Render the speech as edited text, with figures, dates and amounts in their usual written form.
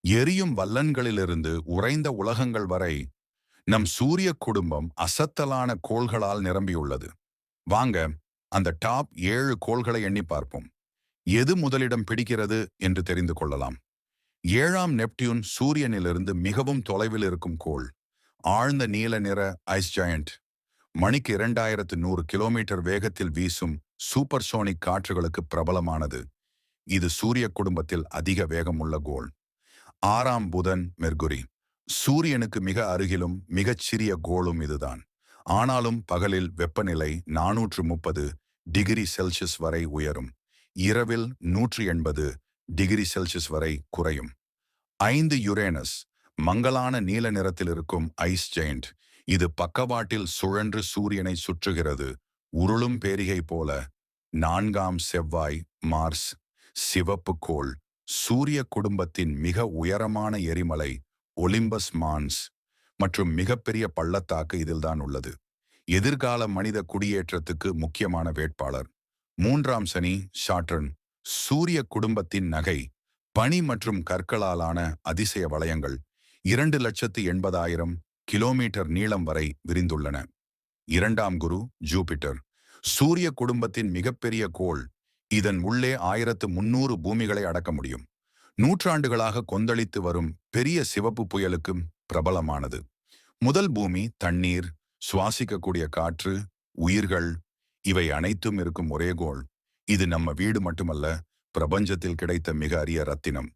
எரியும் வல்லன்களிலிருந்து உறைந்த உலகங்கள் வரை நம் சூரிய குடும்பம் அசத்தலான கோள்களால் நிரம்பியுள்ளது. வாங்க, அந்த டாப் 7 கோள்களை எண்ணி பார்ப்போம். எது முதலிடம் பிடிக்கிறது என்று தெரிந்து கொள்ளலாம். 7ஆம் நெப்டியூன் சூரியனிலிருந்து மிகவும் தொலைவில் இருக்கும் கோள். ஆழ்ந்த நீல நிற ஐஸ் ஜாயண்ட். மணிக்கு 2100 கிலோமீட்டர் வேகத்தில் வீசும் சூப்பர்சோனிக் காற்றுகளுக்கு பிரபலமானது. இது சூரிய குடும்பத்தில் அதிக வேகமுள்ள கோள். 6ஆம் புதன் மெர்குரி. சூரியனுக்கு மிக அருகிலும் மிகச்சிறிய கோளும் இதுதான். ஆனாலும் பகலில் வெப்பநிலை 430 டிகிரி செல்சியஸ் வரை உயரும். இரவில் 180 டிகிரி செல்சியஸ் வரை குறையும். 5 யுரேனஸ். மங்கலான நீல நிறத்தில் இருக்கும் ஐஸ் ஜெயண்ட். இது பக்கவாட்டில் சுழன்று சூரியனை சுற்றுகிறது, உருளும் பேரிகை போல. 4ஆம் செவ்வாய் மார்ஸ். சிவப்பு கோள். சூரிய குடும்பத்தின் மிக உயரமான எரிமலை ஒலிம்பஸ் மான்ஸ் மற்றும் மிகப்பெரிய பள்ளத்தாக்கு இதில்தான் உள்ளது. எதிர்கால மனித குடியேற்றத்துக்கு முக்கியமான வேட்பாளர். 3ஆம் சனி சாட்டர்ன். சூரிய குடும்பத்தின் நகை. பனி மற்றும் கற்களாலான அதிசய வளையங்கள் 2,80,000 கிலோமீட்டர் நீளம் வரை விரிந்துள்ளன. 2ஆம் குரு ஜூபிட்டர். சூரிய குடும்பத்தின் மிகப்பெரிய கோள். இதன் உள்ளே 1300 பூமிகளை அடக்க முடியும். நூற்றாண்டுகளாக கொந்தளித்து வரும் பெரிய சிவப்பு புயலுக்கும் பிரபலமானது. முதல் பூமி தண்ணீர், சுவாசிக்கக்கூடிய காற்று, உயிர்கள், இவை அனைத்தும் இருக்கும் ஒரே கோள். இது நம்ம வீடு மட்டுமல்ல, பிரபஞ்சத்தில் கிடைத்த மிக அரிய ரத்தினம்.